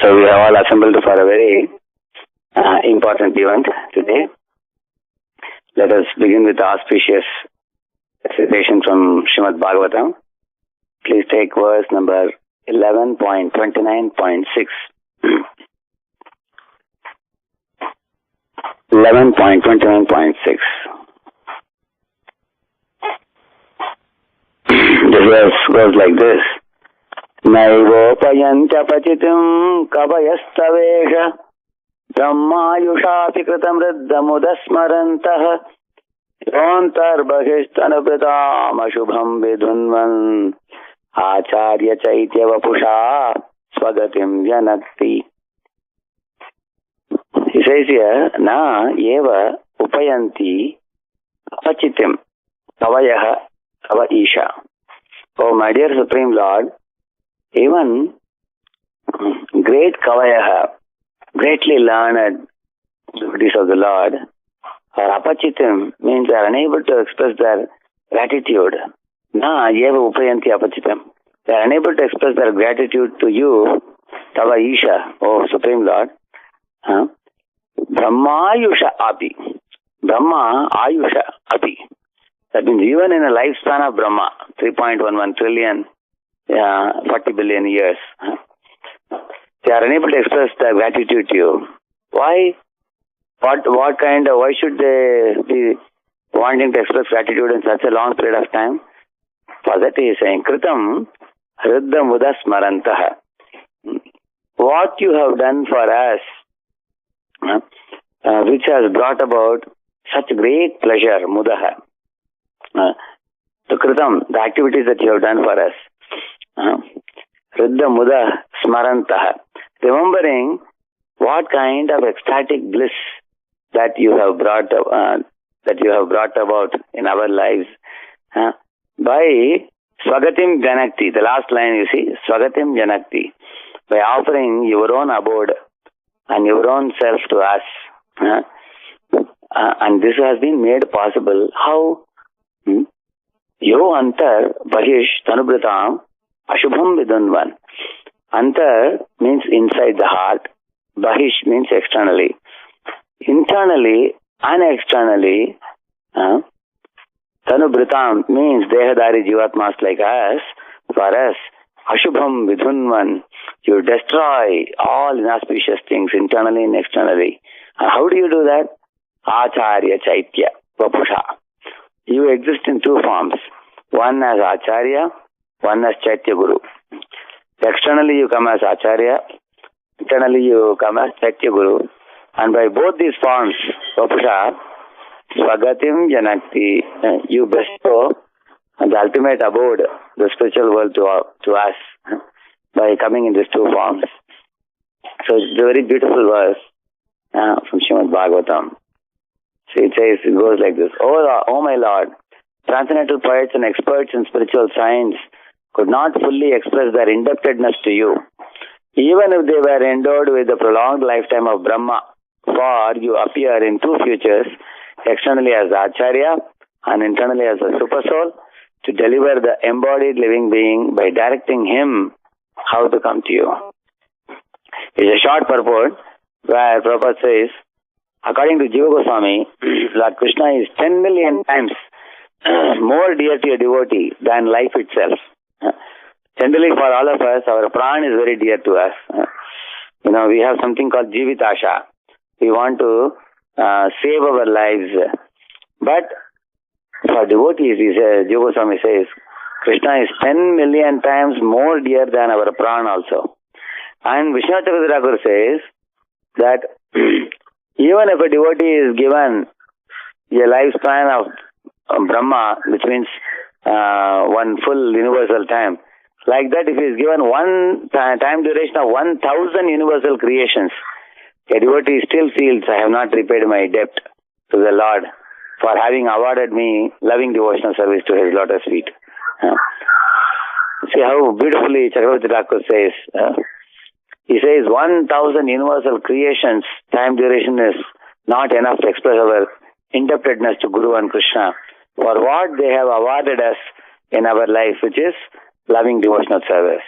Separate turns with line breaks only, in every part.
So we have all assembled for a very important event today. Let us begin with the auspicious recitation from Srimad Bhagavatam. Please take verse number 11.29.6. 11.29.6. This verse goes like this. Naivopayanta pachitum kavayastavesha brahmayushapi kritam riddhamudasmarantah yontarbhahistanapratam ashubham vidunvan acharya chaitya vapusha swagatim janakti. He says here, na eva upayanti apachitim kavayaha kava isha. Oh my dear Supreme Lord, even great kavayaha, greatly learned devotees of the Lord, or apachitim means they are unable to express their gratitude. Na eva upayanti apachitam. They are unable to express their gratitude to you, Tava Isha, oh Supreme Lord. Brahmayusha api. Brahma ayusha api. That means even in a lifespan of Brahma, 3.11 trillion, 40 billion years, they are unable to express their gratitude to you. Why? Why should they be wanting to express gratitude in such a long period of time? For that he is saying, Kritam Hriddha Muda Smarantaha. What you have done for us, which has brought about such great pleasure, Mudaha. So Kritam, the activities that you have done for us. Hriddha Muda Smarantaha. Remembering what kind of ecstatic bliss that you have brought about in our lives by Swagatim Janakti. The last line you see, Swagatim Janakti, by offering your own abode and your own self to us. And this has been made possible. How? Yo antar bahish tanubratam ashubham vidunvan. Antar means inside the heart. Bahish means externally. Internally and externally, tanubratam means dehadari jivatmas like us. For us, ashubham vidunvan. You destroy all inauspicious things internally and externally. And how do you do that? Acharya chaitya vapusha. You exist in two forms. One as Acharya, one as Chaitya Guru. Externally you come as Acharya, internally you come as Chaitya Guru. And by both these forms, Vapusha, Swagatim Janakti, you bestow the ultimate abode, the spiritual world to us by coming in these two forms. So it's a very beautiful verse from Srimad Bhagavatam. So it goes like this. Oh my Lord, transcendental poets and experts in spiritual science could not fully express their indebtedness to you, even if they were endowed with the prolonged lifetime of Brahma, for you appear in two futures, externally as Acharya and internally as a supersoul, to deliver the embodied living being by directing him how to come to you. It's a short purport where Prabhupada says, according to Jiva Goswami, Lord Krishna is 10 million times more dear to a devotee than life itself. Generally for all of us, our pran is very dear to us. We have something called Jivitasha. We want to save our lives. But for devotees, Jiva Goswami says, Krishna is 10 million times more dear than our pran also. And Vishnu Chakravarti says that even if a devotee is given a lifespan of Brahma, which means one full universal time, like that if he is given one time duration of 1,000 universal creations, a devotee still feels, I have not repaid my debt to the Lord for having awarded me loving devotional service to his lotus feet. See how beautifully Chakravarti Thakur says. He says 1,000 universal creations, time duration is not enough to express our indebtedness to Guru and Krishna for what they have awarded us in our life, which is loving devotional service.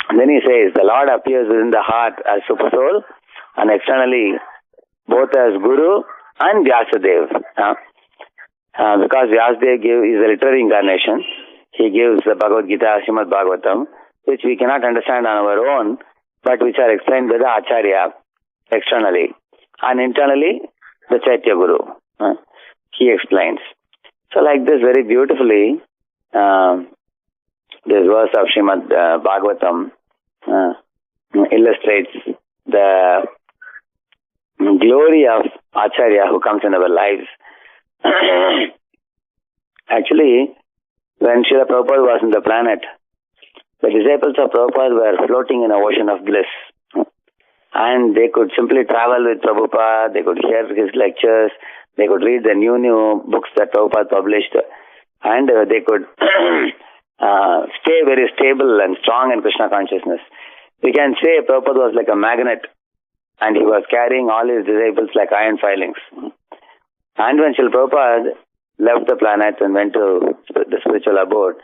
And then he says, the Lord appears within the heart as Super Soul and externally both as Guru and Vyasadev. Because Vyasadev is a literary incarnation, he gives the Bhagavad Gita, Srimad Bhagavatam, which we cannot understand on our own, but which are explained by the Acharya externally. And internally, the Chaitya Guru. He explains. So like this, very beautifully, this verse of Srimad Bhagavatam illustrates the glory of Acharya who comes in our lives. Actually, when Srila Prabhupada was on the planet, the disciples of Prabhupada were floating in an ocean of bliss. And they could simply travel with Prabhupada, they could hear his lectures, they could read the new books that Prabhupada published, and they could stay very stable and strong in Krishna consciousness. We can say Prabhupada was like a magnet, and he was carrying all his disciples like iron filings. And when Srila Prabhupada left the planet and went to the spiritual abode,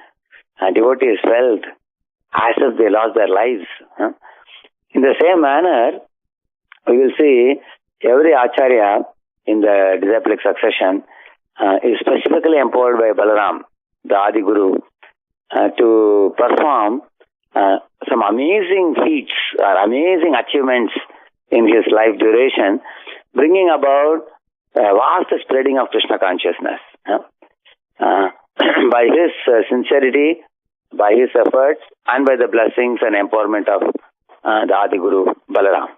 devotees felt as if they lost their lives. In the same manner, we will see every Acharya in the disciplic succession is specifically empowered by Balaram, the Adi Guru, to perform some amazing feats or amazing achievements in his life duration, bringing about a vast spreading of Krishna consciousness. By his sincerity, by his efforts, and by the blessings and empowerment of the Adi Guru, Balaram.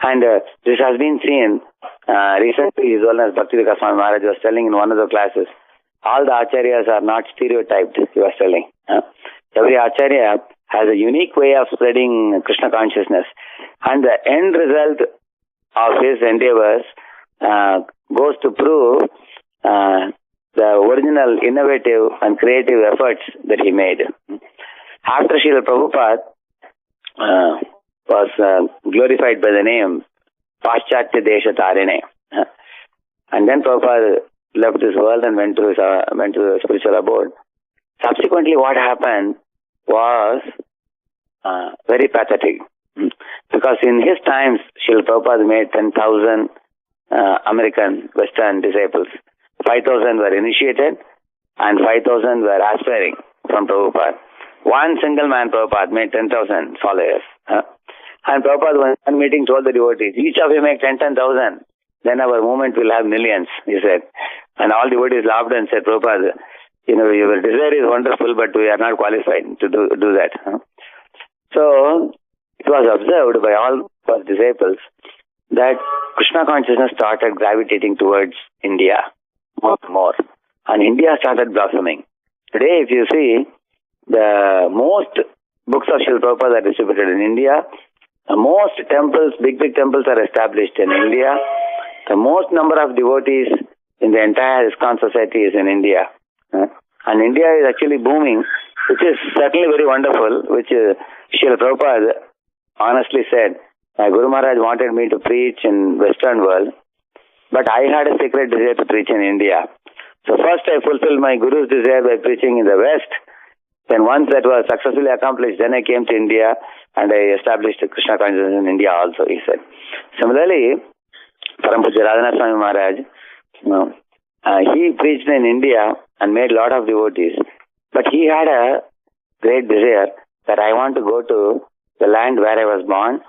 And this has been seen recently. His Holiness Bhakti Vikas Swami Maharaj was telling in one of the classes, all the Acharyas are not stereotyped, he was telling. Every Acharya has a unique way of spreading Krishna consciousness, and the end result of his endeavors goes to prove the original innovative and creative efforts that he made. After Srila Prabhupada was glorified by the name Paschatya Desha Tarine, and then Prabhupada left this world and went to the spiritual abode. Subsequently, what happened was very pathetic, because in his times, Srila Prabhupada made 10,000 American Western disciples. 5,000 were initiated and 5,000 were aspiring from Prabhupada. One single man, Prabhupada, made 10,000 followers. And Prabhupada, one meeting, told the devotees, each of you make 10,000, then our movement will have millions, he said. And all devotees laughed and said, Prabhupada, your desire is wonderful, but we are not qualified to do that. So, it was observed by all his disciples that Krishna consciousness started gravitating towards India more and more. And India started blossoming. Today, if you see, the most books of Srila Prabhupada are distributed in India. The most temples, big temples are established in India. The most number of devotees in the entire ISKCON society is in India. And India is actually booming, which is certainly very wonderful, which Srila Prabhupada honestly said, my Guru Maharaj wanted me to preach in Western world, but I had a secret desire to preach in India. So first I fulfilled my Guru's desire by preaching in the West. Then once that was successfully accomplished, then I came to India and I established Krishna consciousness in India also, he said. Similarly, Param Pujya Radheshyam Swami Maharaj, he preached in India and made a lot of devotees. But he had a great desire that I want to go to the land where I was born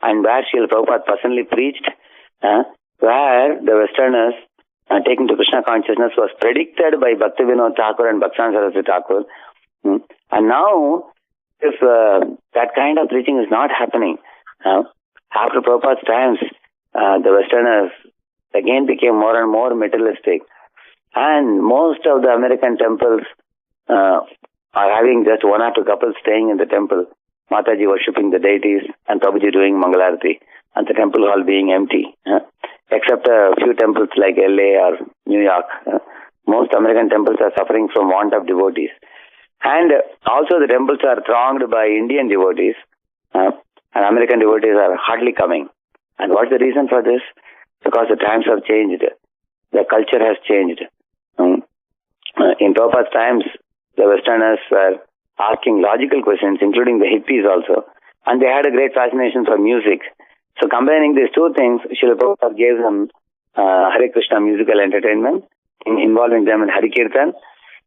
and where Srila Prabhupada personally preached, where the Westerners taking to Krishna consciousness was predicted by Bhakti Vinod Thakur and Bhaktan Saraswati Thakur. And now, if that kind of preaching is not happening, after Prabhupada's times, the Westerners again became more and more materialistic. And most of the American temples are having just one or two couples staying in the temple, Mataji worshipping the deities and Prabhuji doing Mangalarati, and the temple hall being empty. Except a few temples like LA or New York. Most American temples are suffering from want of devotees. And also the temples are thronged by Indian devotees, and American devotees are hardly coming. And what's the reason for this? Because the times have changed. The culture has changed. In Prabhupada's times, the Westerners were asking logical questions, including the hippies also. And they had a great fascination for music. So combining these two things, Srila Prabhupada gave them Hare Krishna musical entertainment, involving them in Hari Kirtan.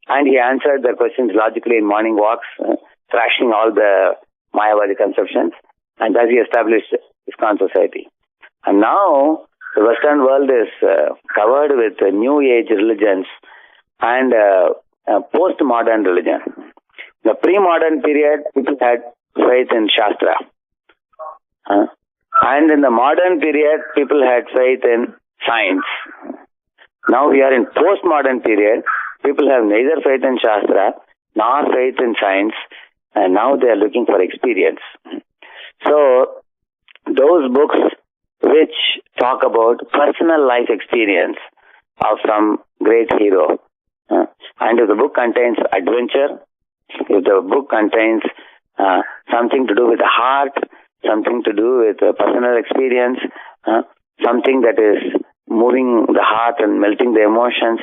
And he answered their questions logically in morning walks, thrashing all the Mayavadi conceptions. And thus he established ISKCON society. And now the Western world is covered with new age religions and post-modern religion. The pre-modern period, people had faith in Shastra. And in the modern period, people had faith in science. Now we are in post-modern period. People have neither faith in Shastra nor faith in science, and now they are looking for experience. So those books which talk about personal life experience of some great hero, and if the book contains adventure, if the book contains something to do with the heart, something to do with personal experience, something that is moving the heart and melting the emotions,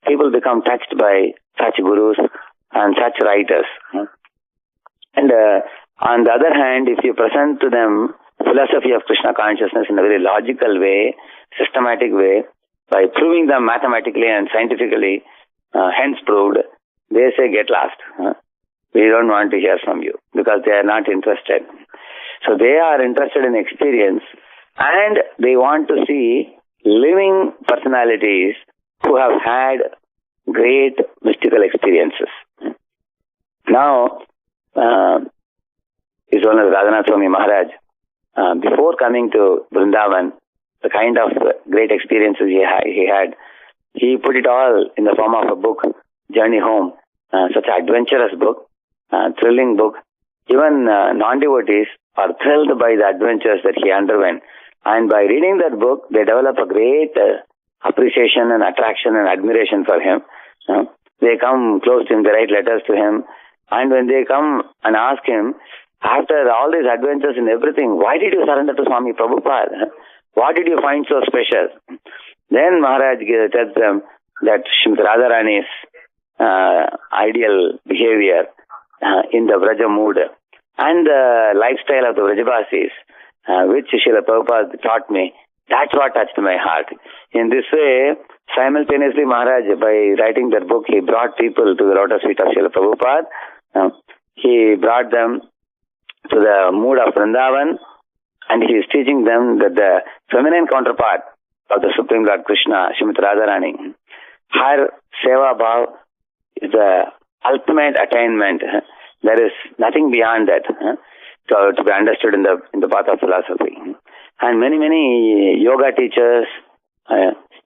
people become touched by such gurus and such writers. And on the other hand, if you present to them philosophy of Krishna consciousness in a very logical way, systematic way, by proving them mathematically and scientifically, hence proved, they say, get lost. We don't want to hear from you, because they are not interested. So they are interested in experience, and they want to see living personalities who have had great mystical experiences. Now, His Holiness Radhanath Swami Maharaj, before coming to Vrindavan, the kind of great experiences he had, he put it all in the form of a book, Journey Home, such an adventurous book, thrilling book. Even non-devotees are thrilled by the adventures that he underwent. And by reading that book, they develop a great appreciation and attraction and admiration for him. They come close to him, they write letters to him. And when they come and ask him, after all these adventures and everything, why did you surrender to Swami Prabhupada? What did you find so special? Then Maharaj tells them that Srimati Radharani's ideal behavior in the Vraja mood and the lifestyle of the Vrajabasis, which Srila Prabhupada taught me, that's what touched my heart. In this way, simultaneously Maharaj, by writing that book, he brought people to the lotus feet of Srila Prabhupada. He brought them to the mood of Vrindavan, and he is teaching them that the feminine counterpart of the Supreme Lord Krishna, Srimati Radharani, her Seva Bhav is the ultimate attainment. There is nothing beyond that to be understood in the path of philosophy. And many yoga teachers,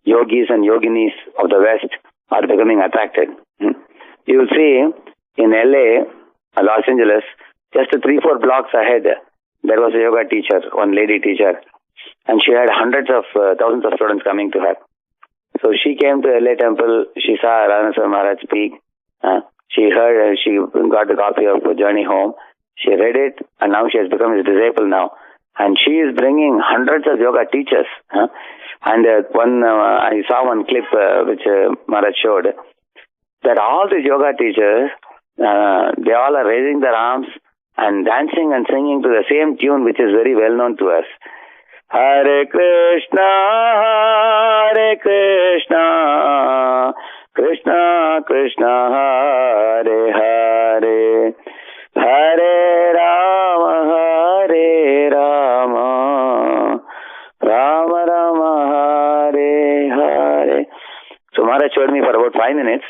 yogis and yoginis of the West are becoming attracted. You will see in LA, Los Angeles, just 3-4 blocks ahead, there was a yoga teacher, one lady teacher, and she had hundreds of thousands of students coming to her. So she came to LA temple, she saw Radheshyam Maharaj speak, she got the copy of Journey Home, she read it, and now she has become his disciple now. And she is bringing hundreds of yoga teachers. And I saw one clip which Maharaj showed, that all these yoga teachers, they all are raising their arms and dancing and singing to the same tune which is very well known to us. Hare Krishna, Krishna Krishna, Hare Hare, Hare Rama, Rama Rama, Hare Hare. So Maharaj showed me for about 5 minutes.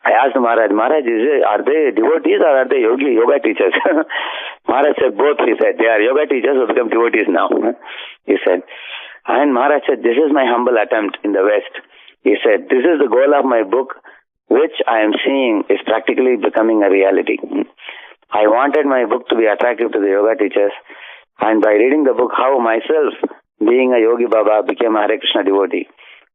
I asked Maharaj, are they devotees or are they yoga teachers? Maharaj said, both. He said, they are yoga teachers who become devotees now. He said, and Maharaj said, this is my humble attempt in the West. He said, this is the goal of my book, which I am seeing is practically becoming a reality. I wanted my book to be attractive to the yoga teachers, and by reading the book, how myself, being a Yogi Baba, became a Hare Krishna devotee.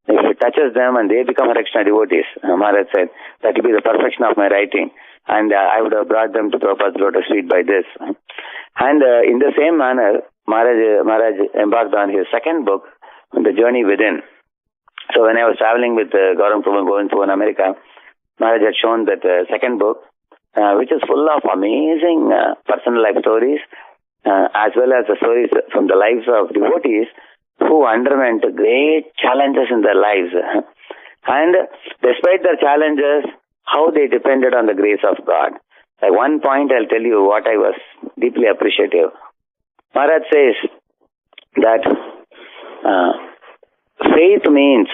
If it touches them and they become Hare Krishna devotees, Maharaj said, that will be the perfection of my writing. And I would have brought them to Prabhupada's lotus feet by this. And in the same manner, Maharaj embarked on his second book, The Journey Within. So when I was traveling with Gauranga Prabhu going to America, Maharaj had shown that second book, which is full of amazing personal life stories, as well as the stories from the lives of devotees who underwent great challenges in their lives. And despite their challenges, how they depended on the grace of God. At one point, I'll tell you what I was deeply appreciative. Maharaj says that faith means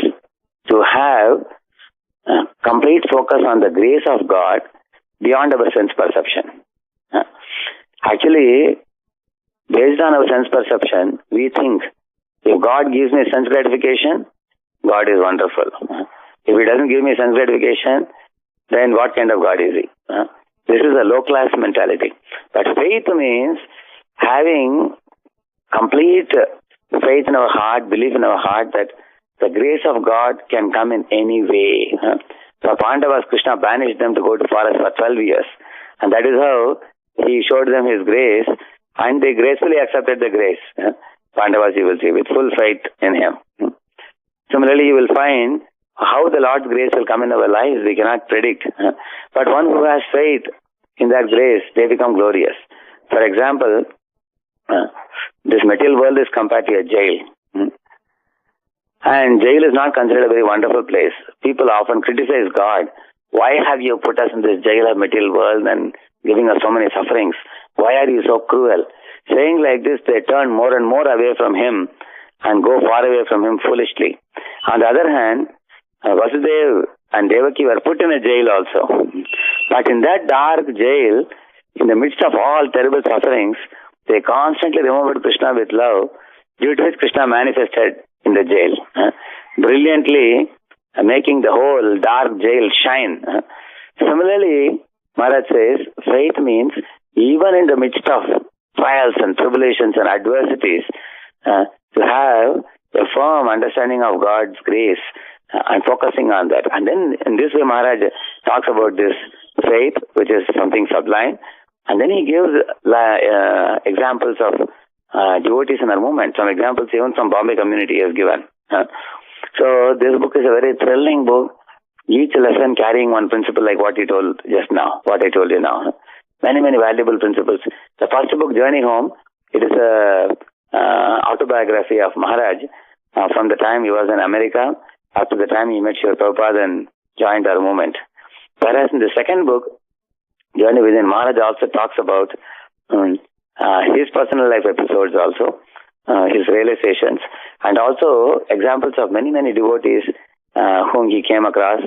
to have complete focus on the grace of God beyond our sense perception. Actually, based on our sense perception, we think if God gives me sense gratification, God is wonderful. If He doesn't give me sense gratification, then what kind of God is He? This is a low-class mentality. But faith means having complete faith in our heart, belief in our heart that the grace of God can come in any way. For Pandavas, Krishna banished them to go to forest for 12 years. And that is how He showed them His grace, and they gracefully accepted the grace. Pandavas, you will see, with full faith in Him. Similarly, you will find how the Lord's grace will come in our lives, we cannot predict. But one who has faith in that grace, they become glorious. For example, this material world is compared to a jail. And jail is not considered a very wonderful place. People often criticize God. Why have you put us in this jail of material world and giving us so many sufferings? Why are you so cruel? Saying like this, they turn more and more away from Him and go far away from Him foolishly. On the other hand, Vasudeva and Devaki were put in a jail also. But in that dark jail, in the midst of all terrible sufferings, they constantly remembered Krishna with love, due to which Krishna manifested in the jail, brilliantly making the whole dark jail shine. Similarly, Maharaj says, faith means even in the midst of trials and tribulations and adversities, to have a firm understanding of God's grace and focusing on that. And then in this way, Maharaj talks about this faith, which is something sublime. And then he gives examples of devotees in our movement. Some examples even from Bombay community he has given. So this book is a very thrilling book. Each lesson carrying one principle like what he told just now, what I told you now. Many, many valuable principles. The first book, Journey Home, it is a autobiography of Maharaj from the time he was in America up to the time he met Srila Prabhupada and joined our movement. Whereas in the second book, Journey Within, Maharaj also talks about his personal life episodes also, his realizations, and also examples of many, many devotees whom he came across,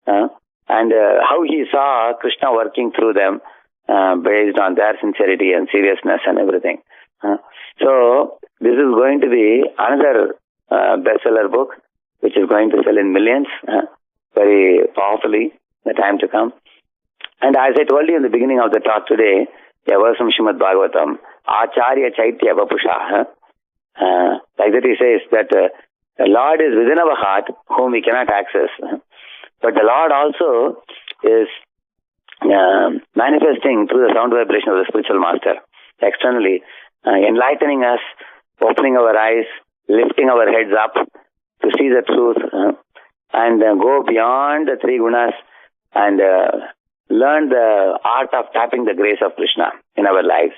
and how he saw Krishna working through them based on their sincerity and seriousness and everything. So this is going to be another bestseller book, which is going to sell in millions, very powerfully, the time to come. And as I told you in the beginning of the talk today, there was from Srimad Bhagavatam, Acharya Chaitya Vapusha. Like that he says that the Lord is within our heart, whom we cannot access. But the Lord also is manifesting through the sound vibration of the spiritual master, externally, enlightening us, opening our eyes, lifting our heads up to see the truth, and go beyond the three gunas and learn the art of tapping the grace of Krishna in our lives.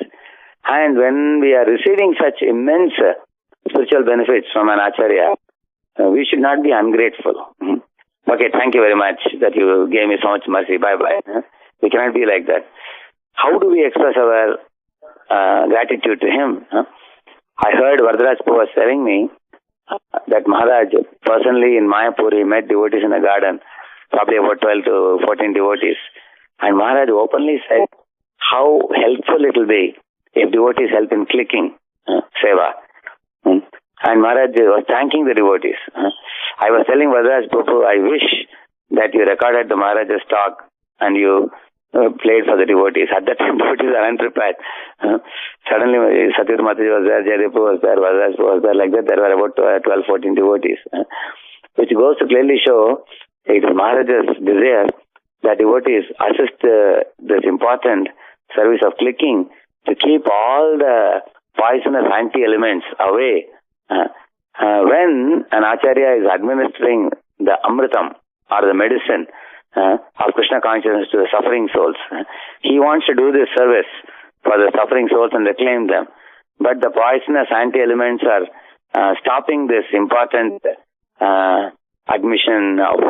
And when we are receiving such immense spiritual benefits from an Acharya, we should not be ungrateful. Okay, thank you very much that you gave me so much mercy. Bye-bye. We cannot be like that. How do we express our gratitude to him? I heard Vardharaj was telling me that Maharaj, personally in Mayapur, he met devotees in the garden, probably about 12 to 14 devotees. And Maharaj openly said how helpful it will be if devotees help in clicking seva. And Maharaj was thanking the devotees. I was telling Vardharaj Prabhu, I wish that you recorded the Maharaj's talk and you played for the devotees. At that time, devotees are unprepared. Suddenly, Satyajit Mataji was there, Jaydev was there, Vardharaj was there. Like that, there were about 12, 14 devotees. Which goes to clearly show it is Maharaj's desire that devotees assist this important service of clicking to keep all the poisonous anti-elements away. When an Acharya is administering the Amritam or the medicine of Krishna Krishna consciousness to the suffering souls. He wants to do this service for the suffering souls and reclaim them. But the poisonous anti-elements are stopping this important admission of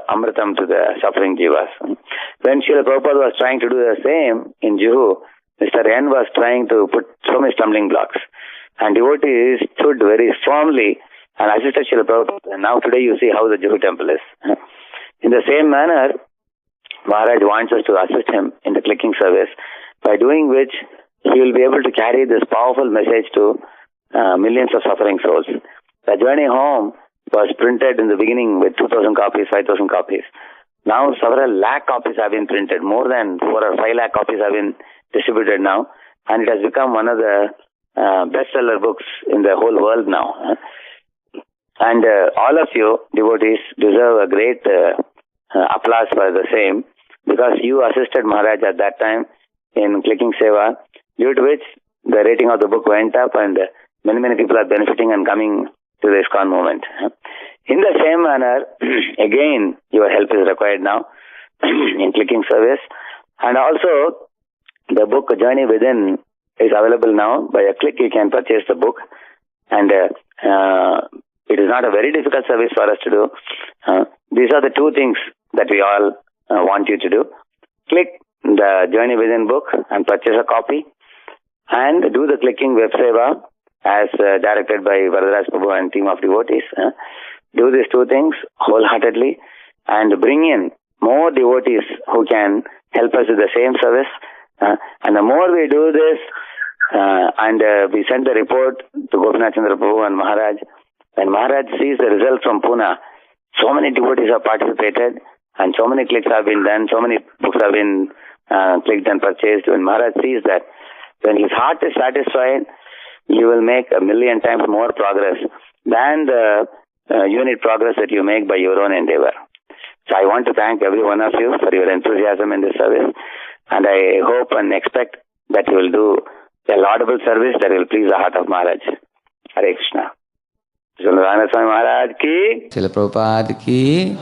Amritam to the suffering jivas. When Srila Prabhupada was trying to do the same in Juhu, Mr. N was trying to put so many stumbling blocks. And devotees stood very firmly and assisted Srila Prabhupada. And now today you see how the Juhu temple is. In the same manner, Maharaj wants us to assist him in the clicking service, by doing which he will be able to carry this powerful message to millions of suffering souls. The Journey Home was printed in the beginning with 2,000 copies, 5,000 copies. Now several lakh copies have been printed. More than 4 or 5 lakh copies have been distributed now. And it has become one of the bestseller books in the whole world now. And all of you, devotees, deserve a great applause for the same, because you assisted Maharaj at that time in clicking seva, due to which the rating of the book went up and many people are benefiting and coming to the ISKCON movement. In the same manner, again, your help is required now in clicking service. And also, the book Journey Within is available now. By a click, you can purchase the book. And it is not a very difficult service for us to do. These are the two things that we all want you to do. Click the Journey Within book and purchase a copy. And do the clicking web seva as directed by Radheshyam Prabhuji and team of devotees. Do these two things wholeheartedly and bring in more devotees who can help us with the same service. And the more we do this, and we send the report to Gopinath Chandra Prabhu and Maharaj, when Maharaj sees the result from Pune, so many devotees have participated and so many clicks have been done, so many books have been clicked and purchased. When Maharaj sees that, when his heart is satisfied, you will make 1,000,000 times more progress than the unit progress that you make by your own endeavor. So I want to thank every one of you for your enthusiasm in this service, and I hope and expect that you will do a laudable service that will please the heart of Maharaj. Hare Krishna. Srila Radheshyam Maharaj ki.
Srila Prabhupada ki.